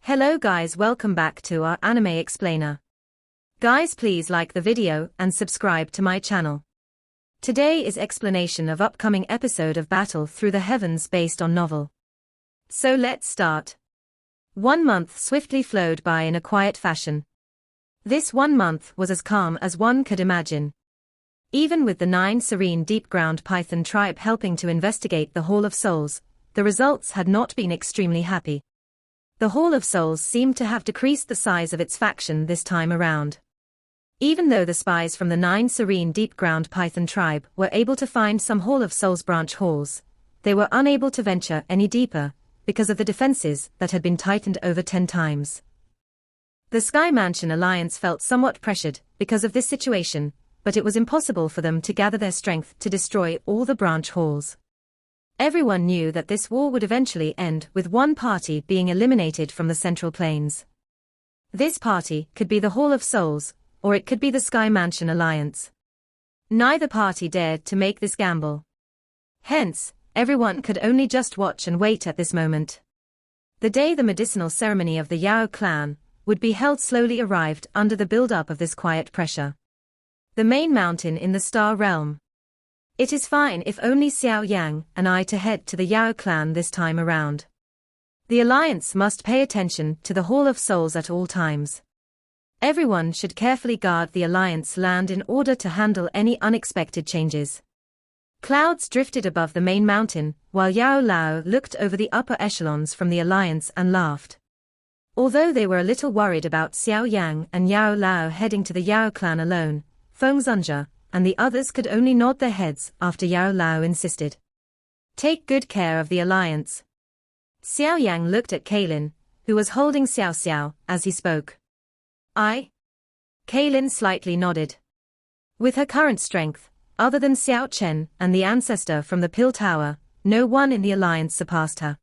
Hello guys, welcome back to our anime explainer. Guys, please like the video and subscribe to my channel. Today is explanation of upcoming episode of Battle Through the Heavens based on novel. So let's start. 1 month swiftly flowed by in a quiet fashion. This 1 month was as calm as one could imagine. Even with the 9 serene deep-ground Python tribe helping to investigate the Hall of Souls, the results had not been extremely happy. The Hall of Souls seemed to have decreased the size of its faction this time around. Even though the spies from the 9 serene deep-ground Python tribe were able to find some Hall of Souls branch halls, they were unable to venture any deeper, because of the defenses that had been tightened over 10 times. The Sky Mansion Alliance felt somewhat pressured because of this situation, but it was impossible for them to gather their strength to destroy all the branch halls. Everyone knew that this war would eventually end with one party being eliminated from the Central Plains. This party could be the Hall of Souls, or it could be the Sky Mansion Alliance. Neither party dared to make this gamble. Hence, everyone could only just watch and wait at this moment. The day the medicinal ceremony of the Yao clan would be held slowly arrived under the build-up of this quiet pressure. The main mountain in the Star Realm. It is fine if only Xiao Yang and I to head to the Yao clan this time around. The Alliance must pay attention to the Hall of Souls at all times. Everyone should carefully guard the Alliance land in order to handle any unexpected changes. Clouds drifted above the main mountain, while Yao Lao looked over the upper echelons from the Alliance and laughed. Although they were a little worried about Xiao Yang and Yao Lao heading to the Yao clan alone, Feng Zunja and the others could only nod their heads after Yao Lao insisted. Take good care of the Alliance. Xiao Yang looked at Kaylin, who was holding Xiao Xiao, as he spoke. Kaylin slightly nodded. With her current strength, other than Xiao Chen and the ancestor from the Pill Tower, no one in the Alliance surpassed her.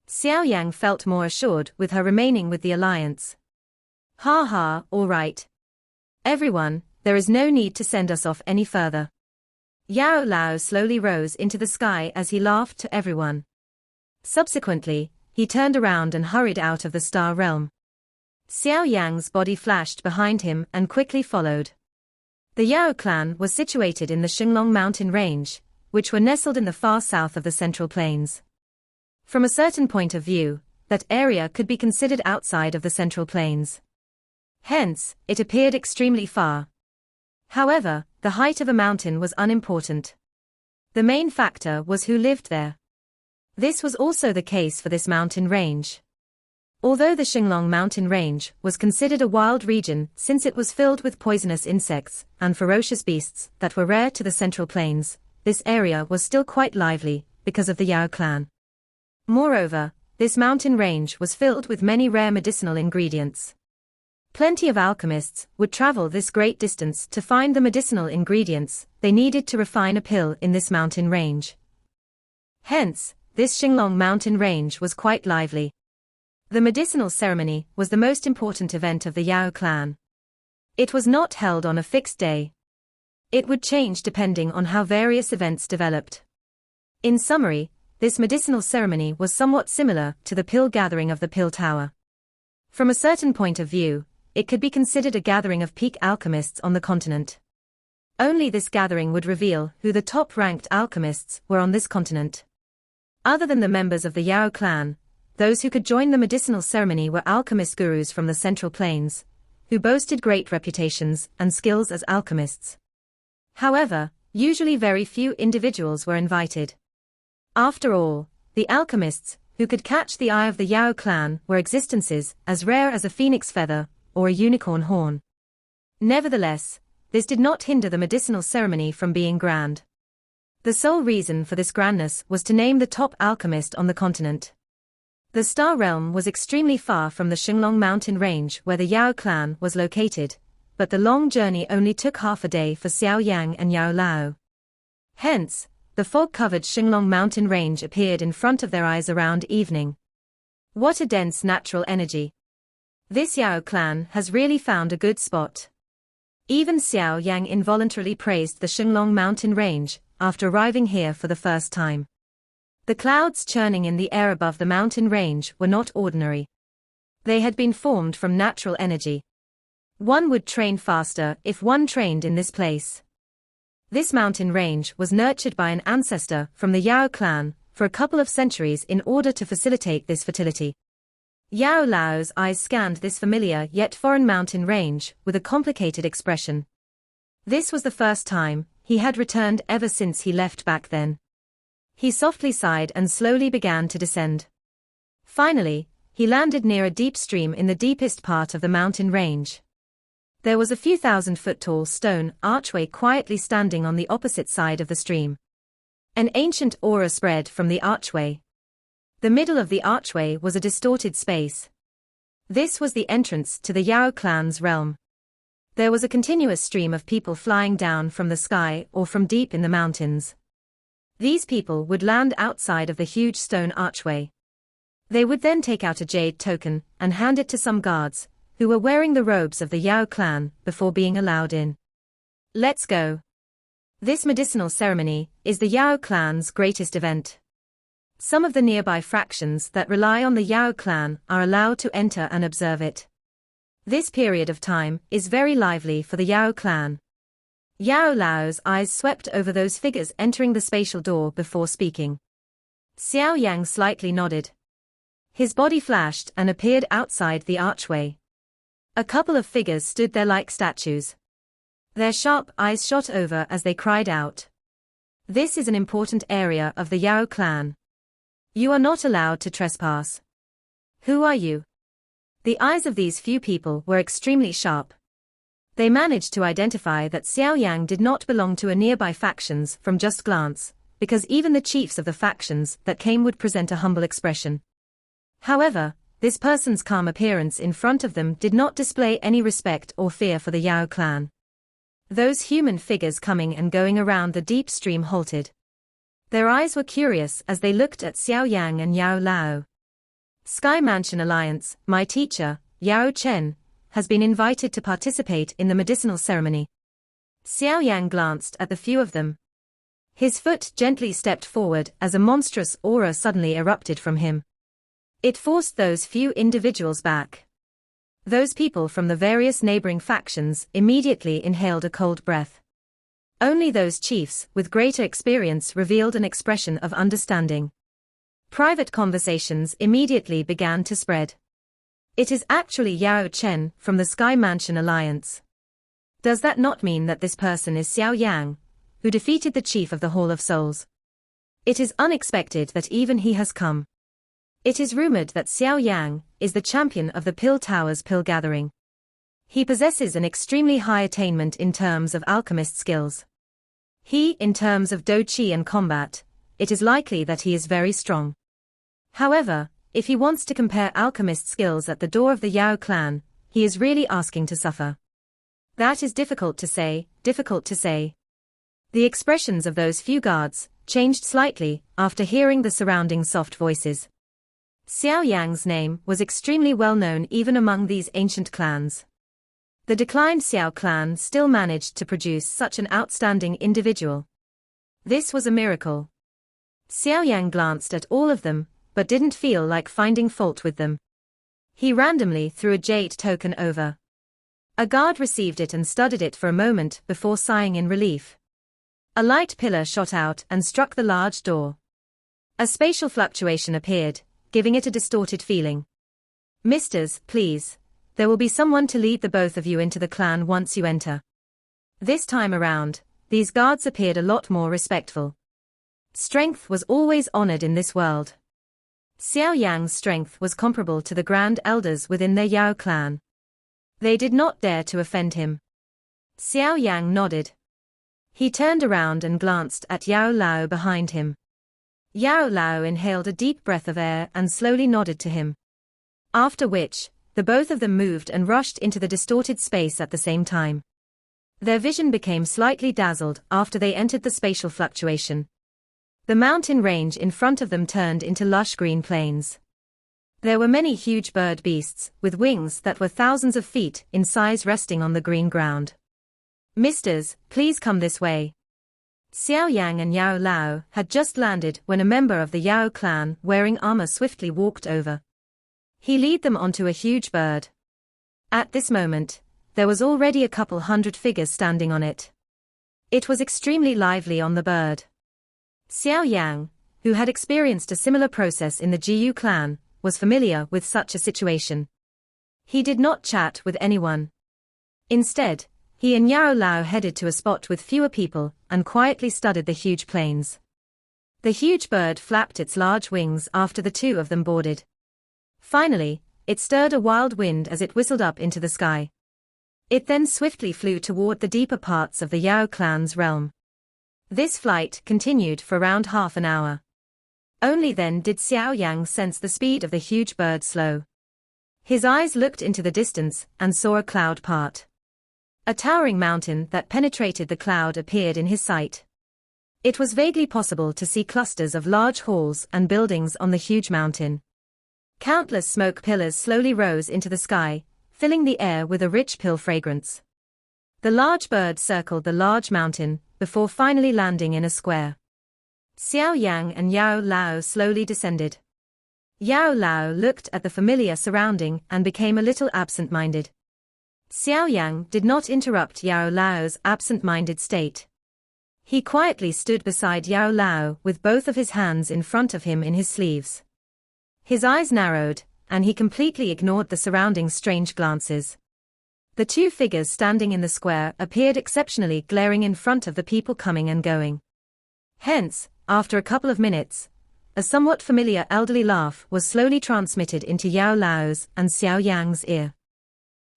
Xiao Yang felt more assured with her remaining with the Alliance. Ha, all right. Everyone, there is no need to send us off any further. Yao Lao slowly rose into the sky as he laughed to everyone. Subsequently, he turned around and hurried out of the Star Realm. Xiao Yang's body flashed behind him and quickly followed. The Yao clan was situated in the Xinglong mountain range, which were nestled in the far south of the Central Plains. From a certain point of view, that area could be considered outside of the Central Plains. Hence, it appeared extremely far. However, the height of a mountain was unimportant. The main factor was who lived there. This was also the case for this mountain range. Although the Xinglong mountain range was considered a wild region since it was filled with poisonous insects and ferocious beasts that were rare to the Central Plains, this area was still quite lively because of the Yao clan. Moreover, this mountain range was filled with many rare medicinal ingredients. Plenty of alchemists would travel this great distance to find the medicinal ingredients they needed to refine a pill in this mountain range. Hence, this Xinglong mountain range was quite lively. The medicinal ceremony was the most important event of the Yao clan. It was not held on a fixed day. It would change depending on how various events developed. In summary, this medicinal ceremony was somewhat similar to the pill gathering of the Pill Tower. From a certain point of view, it could be considered a gathering of peak alchemists on the continent. Only this gathering would reveal who the top-ranked alchemists were on this continent. Other than the members of the Yao clan, those who could join the medicinal ceremony were alchemist gurus from the Central Plains, who boasted great reputations and skills as alchemists. However, usually very few individuals were invited. After all, the alchemists who could catch the eye of the Yao clan were existences as rare as a phoenix feather or a unicorn horn. Nevertheless, this did not hinder the medicinal ceremony from being grand. The sole reason for this grandness was to name the top alchemist on the continent. The Star Realm was extremely far from the Xinglong mountain range where the Yao clan was located, but the long journey only took half a day for Xiao Yang and Yao Lao. Hence, the fog-covered Xinglong mountain range appeared in front of their eyes around evening. What a dense natural energy! This Yao clan has really found a good spot. Even Xiao Yang involuntarily praised the Xinglong mountain range after arriving here for the first time. The clouds churning in the air above the mountain range were not ordinary. They had been formed from natural energy. One would train faster if one trained in this place. This mountain range was nurtured by an ancestor from the Yao clan for a couple of centuries in order to facilitate this fertility. Yao Lao's eyes scanned this familiar yet foreign mountain range with a complicated expression. This was the first time he had returned ever since he left back then. He softly sighed and slowly began to descend. Finally, he landed near a deep stream in the deepest part of the mountain range. There was a few thousand-foot-tall stone archway quietly standing on the opposite side of the stream. An ancient aura spread from the archway. The middle of the archway was a distorted space. This was the entrance to the Yao clan's realm. There was a continuous stream of people flying down from the sky or from deep in the mountains. These people would land outside of the huge stone archway. They would then take out a jade token and hand it to some guards, who were wearing the robes of the Yao clan, before being allowed in. Let's go. This medicinal ceremony is the Yao clan's greatest event. Some of the nearby fractions that rely on the Yao clan are allowed to enter and observe it. This period of time is very lively for the Yao clan. Yao Lao's eyes swept over those figures entering the spatial door before speaking. Xiao Yang slightly nodded. His body flashed and appeared outside the archway. A couple of figures stood there like statues. Their sharp eyes shot over as they cried out. This is an important area of the Yao clan. You are not allowed to trespass. Who are you? The eyes of these few people were extremely sharp. They managed to identify that Xiao Yang did not belong to a nearby factions from just glance, because even the chiefs of the factions that came would present a humble expression. However, this person's calm appearance in front of them did not display any respect or fear for the Yao clan. Those human figures coming and going around the deep stream halted. Their eyes were curious as they looked at Xiao Yang and Yao Lao. Sky Mansion Alliance, my teacher, Yao Chen, has been invited to participate in the medicinal ceremony. Xiao Yang glanced at the few of them. His foot gently stepped forward as a monstrous aura suddenly erupted from him. It forced those few individuals back. Those people from the various neighboring factions immediately inhaled a cold breath. Only those chiefs with greater experience revealed an expression of understanding. Private conversations immediately began to spread. It is actually Yao Chen from the Sky Mansion Alliance. Does that not mean that this person is Xiao Yang, who defeated the chief of the Hall of Souls? It is unexpected that even he has come. It is rumored that Xiao Yang is the champion of the Pill Tower's pill gathering. He possesses an extremely high attainment in terms of alchemist skills. In terms of Do Chi and combat, it is likely that he is very strong. However, if he wants to compare alchemist skills at the door of the Yao clan, he is really asking to suffer. That is difficult to say. The expressions of those few guards changed slightly after hearing the surrounding soft voices. Xiao Yang's name was extremely well known even among these ancient clans. The declined Xiao clan still managed to produce such an outstanding individual. This was a miracle. Xiao Yang glanced at all of them, but didn't feel like finding fault with them. He randomly threw a jade token over. A guard received it and studied it for a moment before sighing in relief. A light pillar shot out and struck the large door. A spatial fluctuation appeared, giving it a distorted feeling. Misters, please. There will be someone to lead the both of you into the clan once you enter. This time around, these guards appeared a lot more respectful. Strength was always honored in this world. Xiao Yang's strength was comparable to the Grand Elders within their Yao clan. They did not dare to offend him. Xiao Yang nodded. He turned around and glanced at Yao Lao behind him. Yao Lao inhaled a deep breath of air and slowly nodded to him. After which, the both of them moved and rushed into the distorted space at the same time. Their vision became slightly dazzled after they entered the spatial fluctuation. The mountain range in front of them turned into lush green plains. There were many huge bird beasts, with wings that were thousands of feet in size resting on the green ground. Misters, please come this way. Xiao Yang and Yao Lao had just landed when a member of the Yao clan wearing armor swiftly walked over. He led them onto a huge bird. At this moment, there was already a couple hundred figures standing on it. It was extremely lively on the bird. Xiao Yang, who had experienced a similar process in the Jiu clan, was familiar with such a situation. He did not chat with anyone. Instead, he and Yao Lao headed to a spot with fewer people and quietly studied the huge plains. The huge bird flapped its large wings after the two of them boarded. Finally, it stirred a wild wind as it whistled up into the sky. It then swiftly flew toward the deeper parts of the Yao clan's realm. This flight continued for around half an hour. Only then did Xiao Yang sense the speed of the huge bird slow. His eyes looked into the distance and saw a cloud part. A towering mountain that penetrated the cloud appeared in his sight. It was vaguely possible to see clusters of large halls and buildings on the huge mountain. Countless smoke pillars slowly rose into the sky, filling the air with a rich pill fragrance. The large bird circled the large mountain, before finally landing in a square. Xiao Yang and Yao Lao slowly descended. Yao Lao looked at the familiar surrounding and became a little absent-minded. Xiao Yang did not interrupt Yao Lao's absent-minded state. He quietly stood beside Yao Lao with both of his hands in front of him in his sleeves. His eyes narrowed, and he completely ignored the surrounding strange glances. The two figures standing in the square appeared exceptionally glaring in front of the people coming and going. Hence, after a couple of minutes, a somewhat familiar elderly laugh was slowly transmitted into Yao Lao's and Xiao Yang's ear.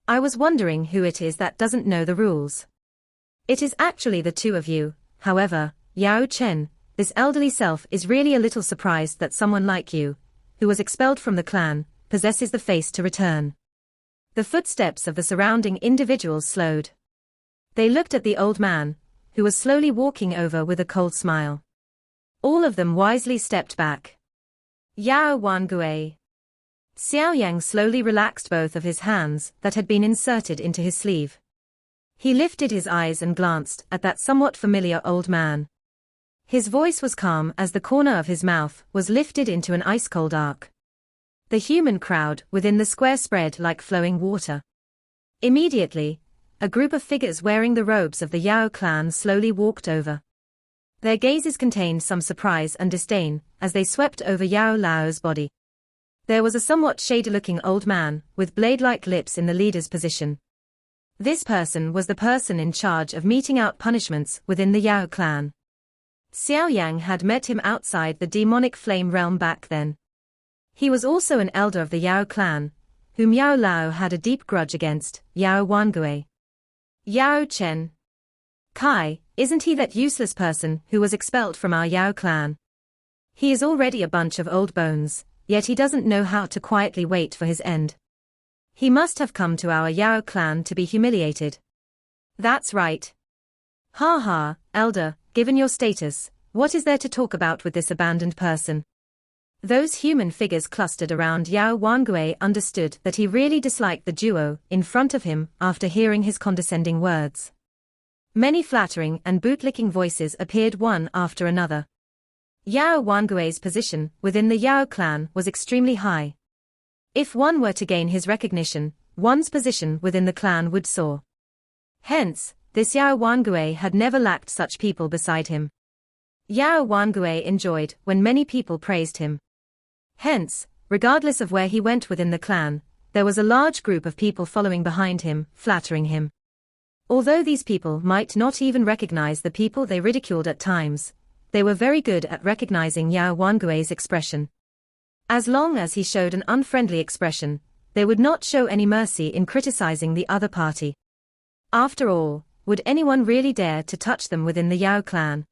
I was wondering who it is that doesn't know the rules. It is actually the two of you, however, Yao Chen, this elderly self is really a little surprised that someone like you, who was expelled from the clan, possesses the face to return. The footsteps of the surrounding individuals slowed. They looked at the old man, who was slowly walking over with a cold smile. All of them wisely stepped back. Yao Wangui. Xiao Yang slowly relaxed both of his hands that had been inserted into his sleeve. He lifted his eyes and glanced at that somewhat familiar old man. His voice was calm as the corner of his mouth was lifted into an ice-cold arc. The human crowd within the square spread like flowing water. Immediately, a group of figures wearing the robes of the Yao clan slowly walked over. Their gazes contained some surprise and disdain as they swept over Yao Lao's body. There was a somewhat shady-looking old man with blade-like lips in the leader's position. This person was the person in charge of meting out punishments within the Yao clan. Xiao Yang had met him outside the demonic flame realm back then. He was also an elder of the Yao clan, whom Yao Lao had a deep grudge against, Yao Wangui. Yao Chen. Kai, isn't he that useless person who was expelled from our Yao clan? He is already a bunch of old bones, yet he doesn't know how to quietly wait for his end. He must have come to our Yao clan to be humiliated. That's right. Ha ha, elder, given your status, what is there to talk about with this abandoned person? Those human figures clustered around Yao Wangui understood that he really disliked the duo in front of him after hearing his condescending words. Many flattering and bootlicking voices appeared one after another. Yao Wangui's position within the Yao clan was extremely high. If one were to gain his recognition, one's position within the clan would soar. Hence, this Yao Wangui had never lacked such people beside him. Yao Wangui enjoyed when many people praised him. Hence, regardless of where he went within the clan, there was a large group of people following behind him, flattering him. Although these people might not even recognize the people they ridiculed at times, they were very good at recognizing Yao Wangui's expression. As long as he showed an unfriendly expression, they would not show any mercy in criticizing the other party. After all, would anyone really dare to touch them within the Yao clan?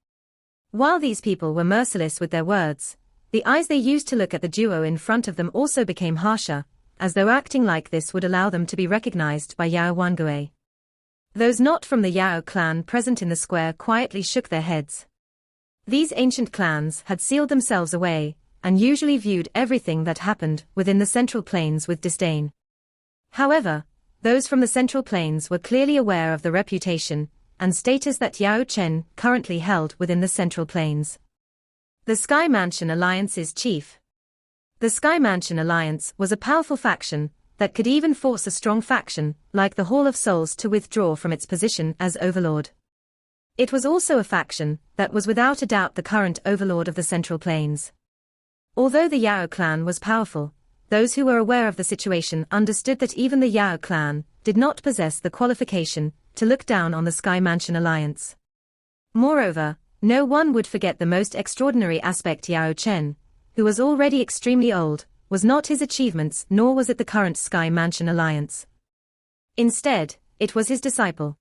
While these people were merciless with their words, the eyes they used to look at the duo in front of them also became harsher, as though acting like this would allow them to be recognized by Yao Wangui. Those not from the Yao clan present in the square quietly shook their heads. These ancient clans had sealed themselves away, and usually viewed everything that happened within the Central Plains with disdain. However, those from the Central Plains were clearly aware of the reputation and status that Yao Chen currently held within the Central Plains. The Sky Mansion Alliance's chief. The Sky Mansion Alliance was a powerful faction that could even force a strong faction, like the Hall of Souls, to withdraw from its position as overlord. It was also a faction that was without a doubt the current overlord of the Central Plains. Although the Yao clan was powerful, those who were aware of the situation understood that even the Yao clan did not possess the qualification to look down on the Sky Mansion Alliance. Moreover, no one would forget the most extraordinary aspect. Yao Chen, who was already extremely old, was not his achievements, nor was it the current Sky Mansion Alliance. Instead, it was his disciple.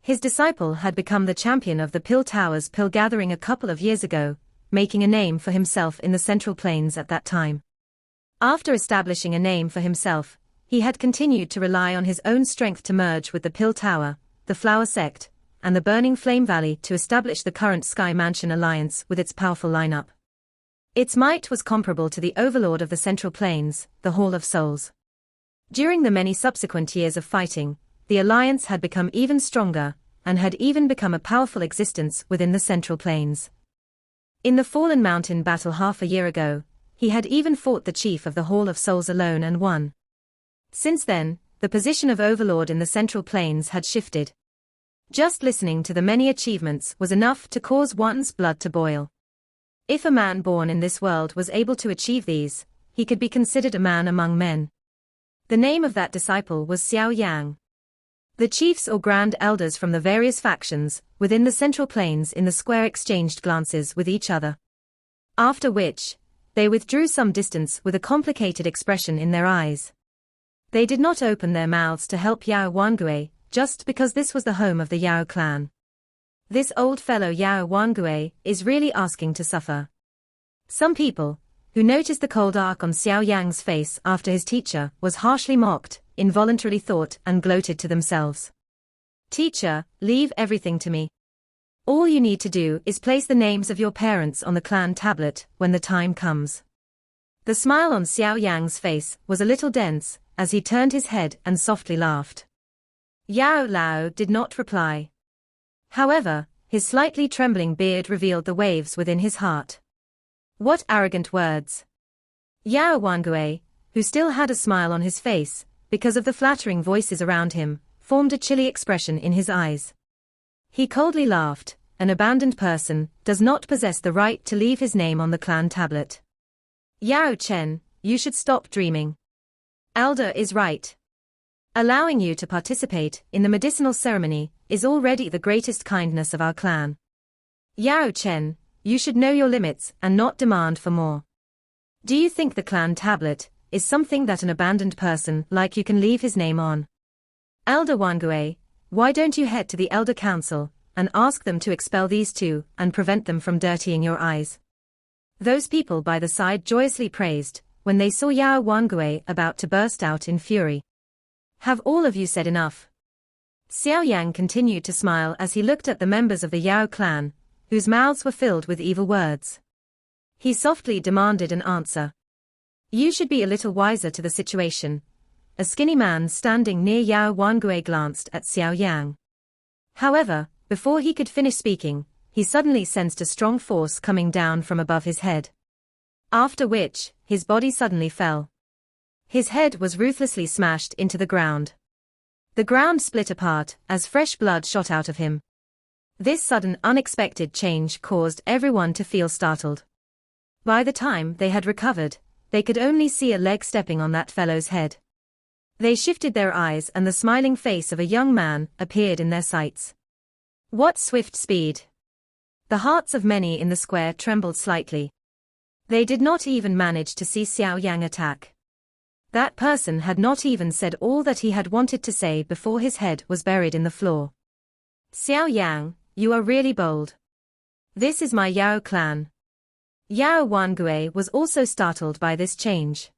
His disciple had become the champion of the Pill Tower's pill gathering a couple of years ago, making a name for himself in the Central Plains at that time. After establishing a name for himself, he had continued to rely on his own strength to merge with the Pill Tower, the Flower Sect, and the Burning Flame Valley to establish the current Sky Mansion Alliance with its powerful lineup. Its might was comparable to the overlord of the Central Plains, the Hall of Souls. During the many subsequent years of fighting, the alliance had become even stronger, and had even become a powerful existence within the Central Plains. In the Fallen Mountain battle half a year ago, he had even fought the chief of the Hall of Souls alone and won. Since then, the position of overlord in the Central Plains had shifted. Just listening to the many achievements was enough to cause one's blood to boil. If a man born in this world was able to achieve these, he could be considered a man among men. The name of that disciple was Xiao Yang. The chiefs or grand elders from the various factions within the Central Plains in the square exchanged glances with each other. After which, they withdrew some distance with a complicated expression in their eyes. They did not open their mouths to help Yao Wangui, just because this was the home of the Yao clan. This old fellow Yao Wangui is really asking to suffer. Some people, who noticed the cold arc on Xiao Yang's face after his teacher was harshly mocked, involuntarily thought and gloated to themselves. Teacher, leave everything to me. All you need to do is place the names of your parents on the clan tablet when the time comes. The smile on Xiao Yang's face was a little dense, as he turned his head and softly laughed. Yao Lao did not reply. However, his slightly trembling beard revealed the waves within his heart. What arrogant words! Yao Wangui, who still had a smile on his face, because of the flattering voices around him, formed a chilly expression in his eyes. He coldly laughed. An abandoned person does not possess the right to leave his name on the clan tablet. Yao Chen, you should stop dreaming. Elder is right. Allowing you to participate in the medicinal ceremony is already the greatest kindness of our clan. Yao Chen, you should know your limits and not demand for more. Do you think the clan tablet is something that an abandoned person like you can leave his name on? Elder Wangui, why don't you head to the Elder Council and ask them to expel these two and prevent them from dirtying your eyes? Those people by the side joyously praised when they saw Yao Wangui about to burst out in fury. Have all of you said enough? Xiao Yang continued to smile as he looked at the members of the Yao clan, whose mouths were filled with evil words. He softly demanded an answer. You should be a little wiser to the situation. A skinny man standing near Yao Wangui glanced at Xiao Yang. However, before he could finish speaking, he suddenly sensed a strong force coming down from above his head. After which, his body suddenly fell. His head was ruthlessly smashed into the ground. The ground split apart as fresh blood shot out of him. This sudden unexpected change caused everyone to feel startled. By the time they had recovered, they could only see a leg stepping on that fellow's head. They shifted their eyes and the smiling face of a young man appeared in their sights. What swift speed! The hearts of many in the square trembled slightly. They did not even manage to see Xiao Yang attack. That person had not even said all that he had wanted to say before his head was buried in the floor. Xiao Yang, you are really bold. This is my Yao clan. Yao Wangui was also startled by this change.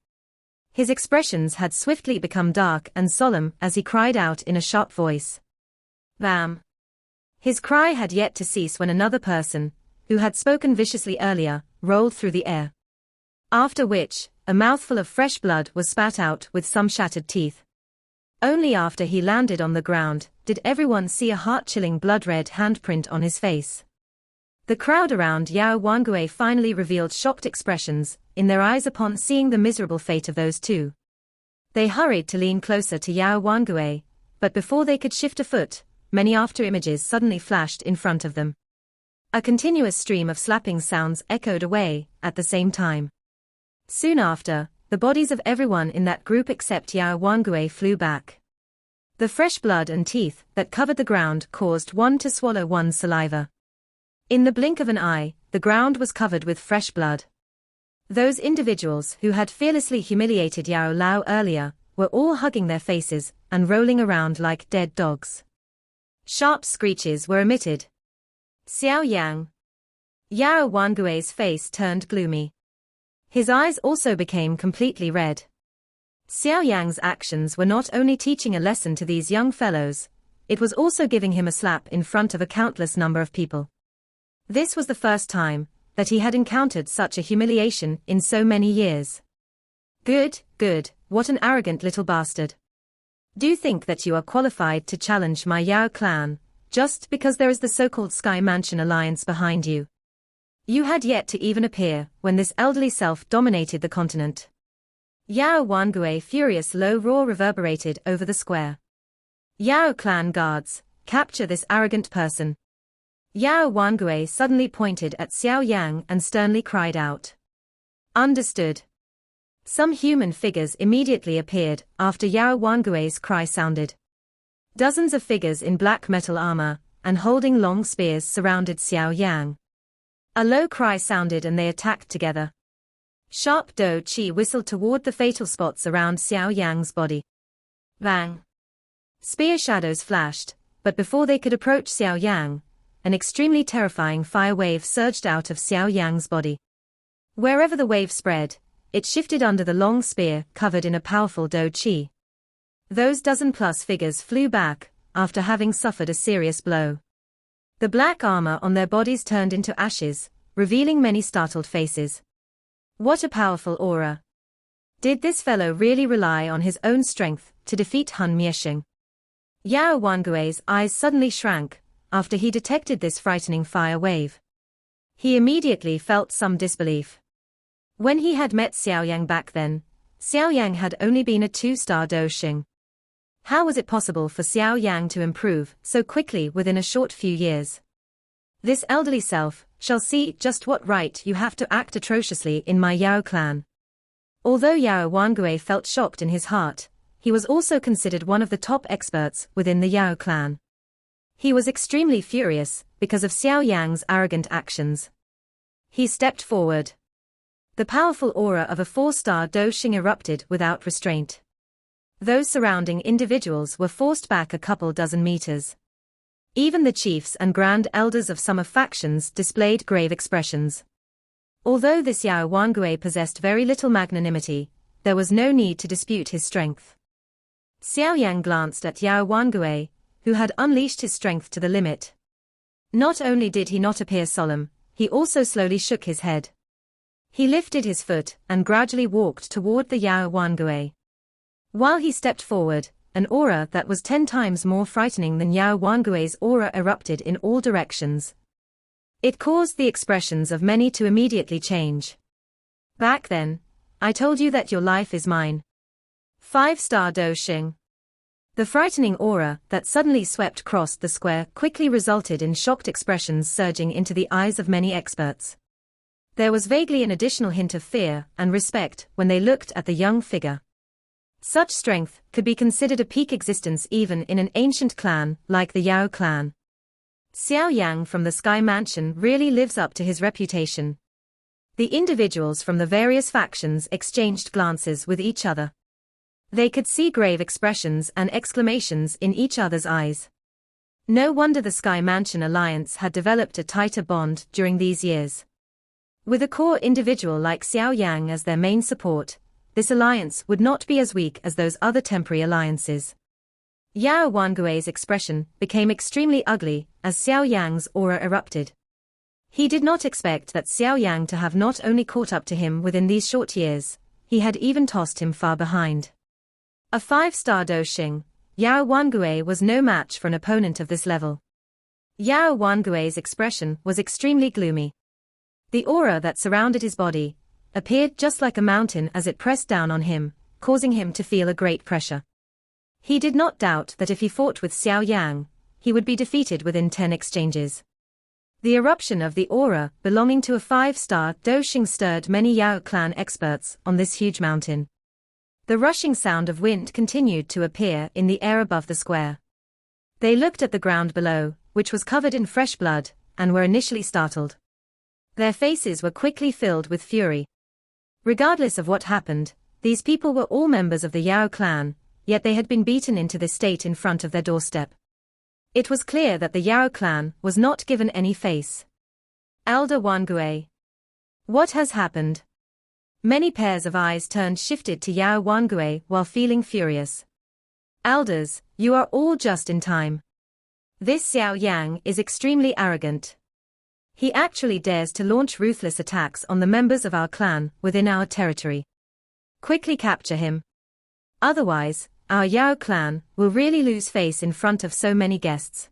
His expressions had swiftly become dark and solemn as he cried out in a sharp voice. Bam! His cry had yet to cease when another person, who had spoken viciously earlier, rolled through the air. After which, a mouthful of fresh blood was spat out with some shattered teeth. Only after he landed on the ground did everyone see a heart-chilling blood-red handprint on his face. The crowd around Yao Wangui finally revealed shocked expressions in their eyes upon seeing the miserable fate of those two. They hurried to lean closer to Yao Wangui, but before they could shift a foot, many after-images suddenly flashed in front of them. A continuous stream of slapping sounds echoed away at the same time. Soon after, the bodies of everyone in that group except Yao Wangui flew back. The fresh blood and teeth that covered the ground caused one to swallow one's saliva. In the blink of an eye, the ground was covered with fresh blood. Those individuals who had fearlessly humiliated Yao Lao earlier were all hugging their faces and rolling around like dead dogs. Sharp screeches were emitted. Xiao Yang. Yao Wangui's face turned gloomy. His eyes also became completely red. Xiao Yang's actions were not only teaching a lesson to these young fellows, it was also giving him a slap in front of a countless number of people. This was the first time that he had encountered such a humiliation in so many years. Good, what an arrogant little bastard. Do you think that you are qualified to challenge my Yao clan, just because there is the so-called Sky Mansion Alliance behind you? You had yet to even appear when this elderly self dominated the continent. Yao Wangui furious low roar reverberated over the square. Yao clan guards, capture this arrogant person. Yao Wangui suddenly pointed at Xiao Yang and sternly cried out. Understood. Some human figures immediately appeared after Yao Wangui's cry sounded. Dozens of figures in black metal armor and holding long spears surrounded Xiao Yang. A low cry sounded and they attacked together. Sharp Do Chi whistled toward the fatal spots around Xiao Yang's body. Bang! Spear shadows flashed, but before they could approach Xiao Yang, an extremely terrifying fire wave surged out of Xiao Yang's body. Wherever the wave spread, it shifted under the long spear covered in a powerful Do Chi. Those dozen-plus figures flew back after having suffered a serious blow. The black armor on their bodies turned into ashes, revealing many startled faces. What a powerful aura. Did this fellow really rely on his own strength to defeat Han Mieshing? Yao Wangui's eyes suddenly shrank after he detected this frightening fire wave. He immediately felt some disbelief. When he had met Xiao Yang back then, Xiao Yang had only been a 2-star Doshing. How was it possible for Xiao Yang to improve so quickly within a short few years? This elderly self shall see just what right you have to act atrociously in my Yao clan. Although Yao Wangui felt shocked in his heart, he was also considered one of the top experts within the Yao clan. He was extremely furious because of Xiao Yang's arrogant actions. He stepped forward. The powerful aura of a 4-star Doshing erupted without restraint. Those surrounding individuals were forced back a couple dozen meters. Even the chiefs and grand elders of some factions displayed grave expressions. Although this Yao Wangui possessed very little magnanimity, there was no need to dispute his strength. Xiao Yang glanced at Yao Wangui, who had unleashed his strength to the limit. Not only did he not appear solemn, he also slowly shook his head. He lifted his foot and gradually walked toward the Yao Wangui. While he stepped forward, an aura that was 10 times more frightening than Yao Wangui's aura erupted in all directions. It caused the expressions of many to immediately change. Back then, I told you that your life is mine. 5-star Doshing. The frightening aura that suddenly swept across the square quickly resulted in shocked expressions surging into the eyes of many experts. There was vaguely an additional hint of fear and respect when they looked at the young figure. Such strength could be considered a peak existence even in an ancient clan like the Yao clan. Xiao Yang from the Sky Mansion really lives up to his reputation. The individuals from the various factions exchanged glances with each other. They could see grave expressions and exclamations in each other's eyes. No wonder the Sky Mansion Alliance had developed a tighter bond during these years. With a core individual like Xiao Yang as their main support, this alliance would not be as weak as those other temporary alliances. Yao Wangui's expression became extremely ugly as Xiao Yang's aura erupted. He did not expect that Xiao Yang to have not only caught up to him within these short years, he had even tossed him far behind. A 5-star Doshing, Yao Wangui was no match for an opponent of this level. Yao Wangui's expression was extremely gloomy. The aura that surrounded his body appeared just like a mountain as it pressed down on him, causing him to feel a great pressure. He did not doubt that if he fought with Xiao Yang, he would be defeated within 10 exchanges. The eruption of the aura belonging to a 5-star Doshing stirred many Yao clan experts on this huge mountain. The rushing sound of wind continued to appear in the air above the square. They looked at the ground below, which was covered in fresh blood, and were initially startled. Their faces were quickly filled with fury. Regardless of what happened, these people were all members of the Yao clan, yet they had been beaten into this state in front of their doorstep. It was clear that the Yao clan was not given any face. Elder Wangui. What has happened? Many pairs of eyes shifted to Yao Wangui while feeling furious. Elders, you are all just in time. This Xiao Yang is extremely arrogant. He actually dares to launch ruthless attacks on the members of our clan within our territory. Quickly capture him. Otherwise, our Yao clan will really lose face in front of so many guests.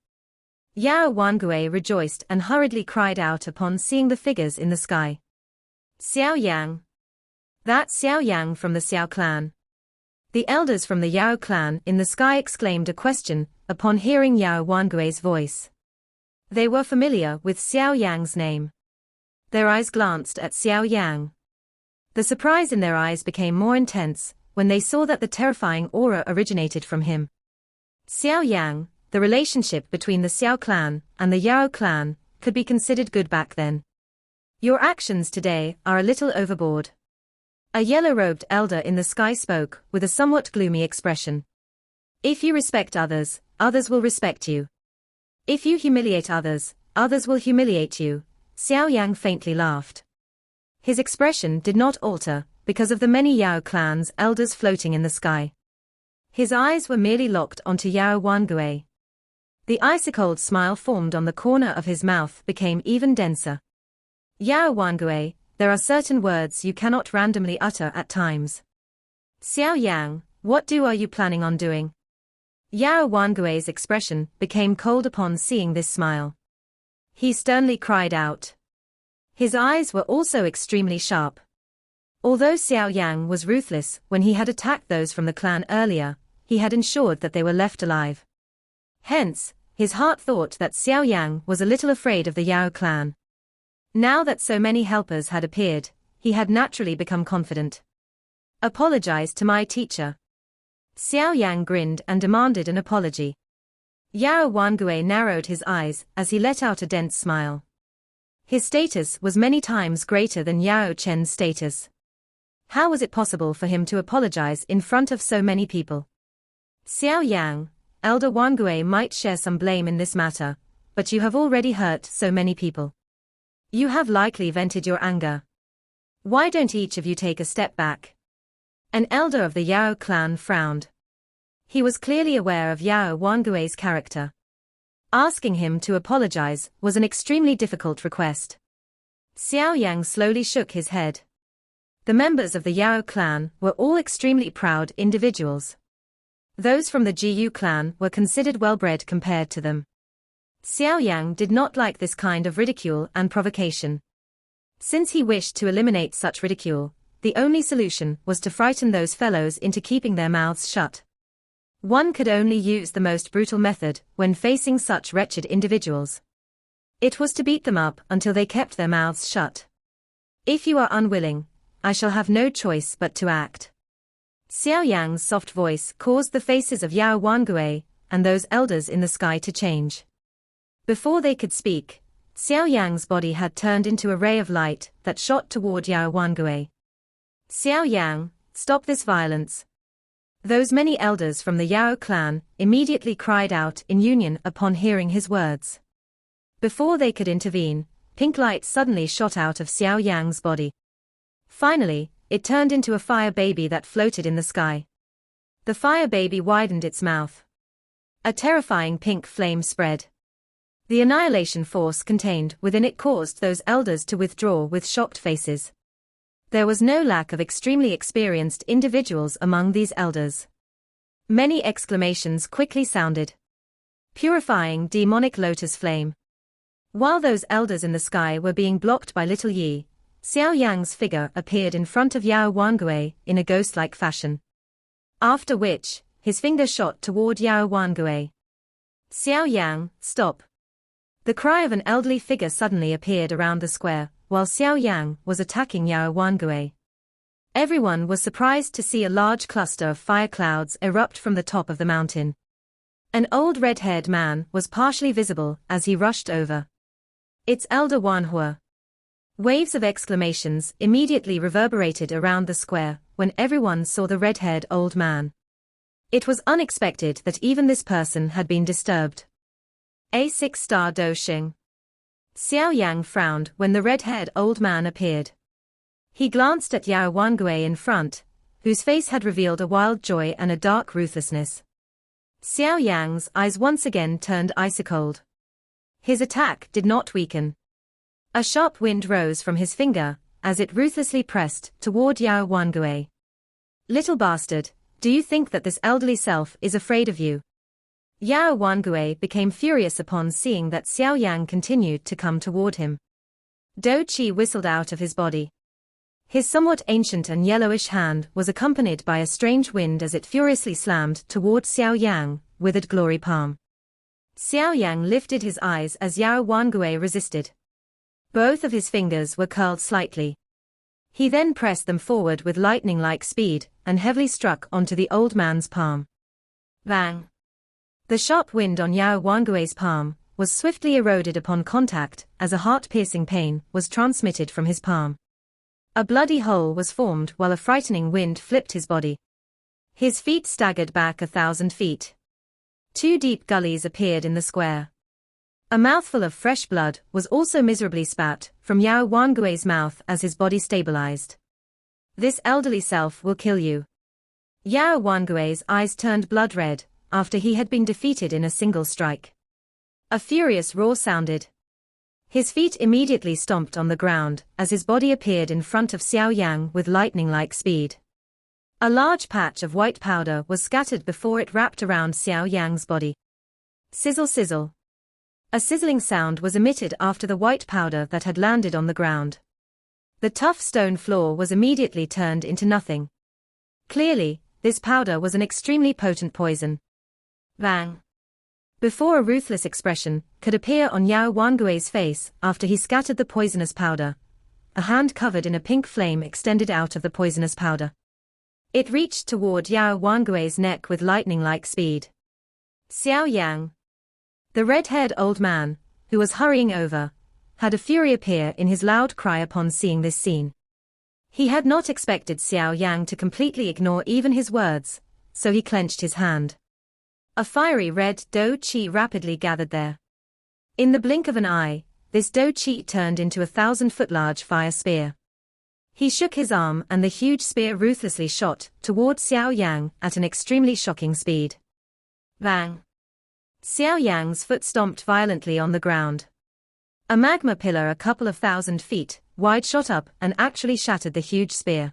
Yao Wangui rejoiced and hurriedly cried out upon seeing the figures in the sky. Xiao Yang. That's Xiao Yang from the Xiao clan. The elders from the Yao clan in the sky exclaimed a question upon hearing Yao Wangui's voice. They were familiar with Xiao Yang's name. Their eyes glanced at Xiao Yang. The surprise in their eyes became more intense when they saw that the terrifying aura originated from him. Xiao Yang, the relationship between the Xiao clan and the Yao clan could be considered good back then. Your actions today are a little overboard. A yellow-robed elder in the sky spoke with a somewhat gloomy expression. If you respect others, others will respect you. If you humiliate others, others will humiliate you. Xiao Yang faintly laughed. His expression did not alter because of the many Yao clan's elders floating in the sky. His eyes were merely locked onto Yao Wangui. The icy-cold smile formed on the corner of his mouth became even denser. Yao Wangui, there are certain words you cannot randomly utter at times. Xiao Yang, what are you planning on doing? Yao Wangui's expression became cold upon seeing this smile. He sternly cried out. His eyes were also extremely sharp. Although Xiao Yang was ruthless when he had attacked those from the clan earlier, he had ensured that they were left alive. Hence, his heart thought that Xiao Yang was a little afraid of the Yao clan. Now that so many helpers had appeared, he had naturally become confident. Apologize to my teacher. Xiao Yang grinned and demanded an apology. Yao Wangui narrowed his eyes as he let out a dense smile. His status was many times greater than Yao Chen's status. How was it possible for him to apologize in front of so many people? Xiao Yang, Elder Wangui might share some blame in this matter, but you have already hurt so many people. You have likely vented your anger. Why don't each of you take a step back? An elder of the Yao clan frowned. He was clearly aware of Yao Wangui's character. Asking him to apologize was an extremely difficult request. Xiao Yang slowly shook his head. The members of the Yao clan were all extremely proud individuals. Those from the Jiyu clan were considered well-bred compared to them. Xiao Yang did not like this kind of ridicule and provocation. Since he wished to eliminate such ridicule, the only solution was to frighten those fellows into keeping their mouths shut. One could only use the most brutal method when facing such wretched individuals. It was to beat them up until they kept their mouths shut. If you are unwilling, I shall have no choice but to act. Xiao Yang's soft voice caused the faces of Yao Wangui and those elders in the sky to change. Before they could speak, Xiao Yang's body had turned into a ray of light that shot toward Yao Wangui. Xiao Yang, stop this violence. Those many elders from the Yao clan immediately cried out in union upon hearing his words. Before they could intervene, pink light suddenly shot out of Xiao Yang's body. Finally, it turned into a fire baby that floated in the sky. The fire baby widened its mouth. A terrifying pink flame spread. The annihilation force contained within it caused those elders to withdraw with shocked faces. There was no lack of extremely experienced individuals among these elders. Many exclamations quickly sounded. purifying demonic lotus flame. While those elders in the sky were being blocked by little Yi, Xiao Yang's figure appeared in front of Yao Wangui in a ghost-like fashion. After which, his finger shot toward Yao Wangui. "Xiao Yang, stop!" The cry of an elderly figure suddenly appeared around the square, while Xiao Yang was attacking Yao Wangui. Everyone was surprised to see a large cluster of fire clouds erupt from the top of the mountain. An old red-haired man was partially visible as he rushed over. "It's Elder Wanhua." Waves of exclamations immediately reverberated around the square when everyone saw the red-haired old man. It was unexpected that even this person had been disturbed. A 6-star Do Xing. Xiao Yang frowned when the red-haired old man appeared. He glanced at Yao Wangui in front, whose face had revealed a wild joy and a dark ruthlessness. Xiao Yang's eyes once again turned icy-cold. His attack did not weaken. A sharp wind rose from his finger as it ruthlessly pressed toward Yao Wangui. "Little bastard, do you think that this elderly self is afraid of you?" Yao Wangui became furious upon seeing that Xiao Yang continued to come toward him. Do Qi whistled out of his body. His somewhat ancient and yellowish hand was accompanied by a strange wind as it furiously slammed toward Xiao Yang, withered glory palm. Xiao Yang lifted his eyes as Yao Wangui resisted. Both of his fingers were curled slightly. He then pressed them forward with lightning-like speed and heavily struck onto the old man's palm. Bang! The sharp wind on Yao Wangui's palm was swiftly eroded upon contact as a heart-piercing pain was transmitted from his palm. A bloody hole was formed while a frightening wind flipped his body. His feet staggered back 1,000 feet. 2 deep gullies appeared in the square. A mouthful of fresh blood was also miserably spat from Yao Wangui's mouth as his body stabilized. "This elderly self will kill you." Yao Wangui's eyes turned blood red after he had been defeated in a single strike. A furious roar sounded. His feet immediately stomped on the ground as his body appeared in front of Xiao Yang with lightning-like speed. A large patch of white powder was scattered before it wrapped around Xiao Yang's body. Sizzle sizzle. A sizzling sound was emitted after the white powder that had landed on the ground. The tough stone floor was immediately turned into nothing. Clearly, this powder was an extremely potent poison. Bang! Before a ruthless expression could appear on Yao Wangui's face after he scattered the poisonous powder, a hand covered in a pink flame extended out of the poisonous powder. It reached toward Yao Wangui's neck with lightning-like speed. Xiao Yang. The red-haired old man, who was hurrying over, had a fury appear in his loud cry upon seeing this scene. He had not expected Xiao Yang to completely ignore even his words, so he clenched his hand. A fiery red Do Qi rapidly gathered there. In the blink of an eye, this Do Qi turned into a 1,000-foot-large fire spear. He shook his arm and the huge spear ruthlessly shot toward Xiao Yang at an extremely shocking speed. Bang! Xiao Yang's foot stomped violently on the ground. A magma pillar a couple of 1,000 feet wide shot up and actually shattered the huge spear.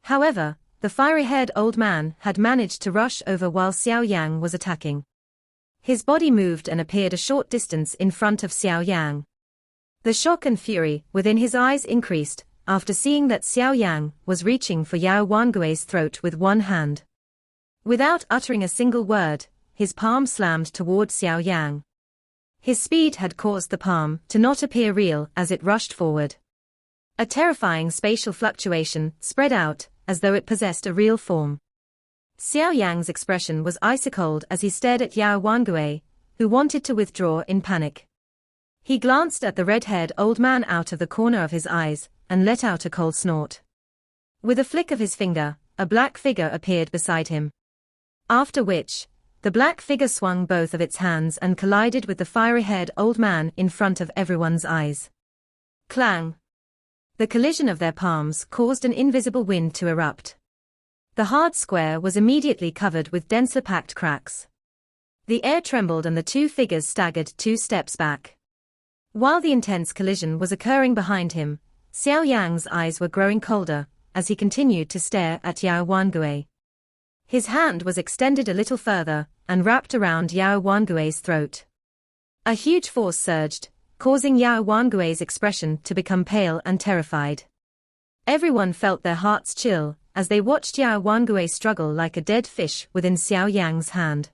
However, the fiery-haired old man had managed to rush over while Xiao Yang was attacking. His body moved and appeared a short distance in front of Xiao Yang. The shock and fury within his eyes increased after seeing that Xiao Yang was reaching for Yao Wangui's throat with one hand. Without uttering a single word, his palm slammed toward Xiao Yang. His speed had caused the palm to not appear real as it rushed forward. A terrifying spatial fluctuation spread out as though it possessed a real form. Xiao Yang's expression was icy-cold as he stared at Yao Wangui, who wanted to withdraw in panic. He glanced at the red-haired old man out of the corner of his eyes and let out a cold snort. With a flick of his finger, a black figure appeared beside him. After which, the black figure swung both of its hands and collided with the fiery-haired old man in front of everyone's eyes. Clang! The collision of their palms caused an invisible wind to erupt. The hard square was immediately covered with densely packed cracks. The air trembled and the two figures staggered 2 steps back. While the intense collision was occurring behind him, Xiao Yang's eyes were growing colder as he continued to stare at Yao Wangui. His hand was extended a little further and wrapped around Yao Wangui's throat. A huge force surged, causing Yao Wangui's expression to become pale and terrified. Everyone felt their hearts chill as they watched Yao Wangui struggle like a dead fish within Xiao Yang's hand.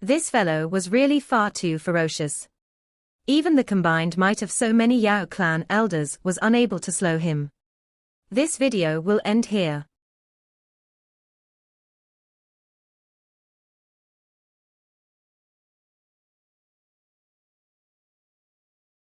This fellow was really far too ferocious. Even the combined might of so many Yao clan elders was unable to slow him. This video will end here.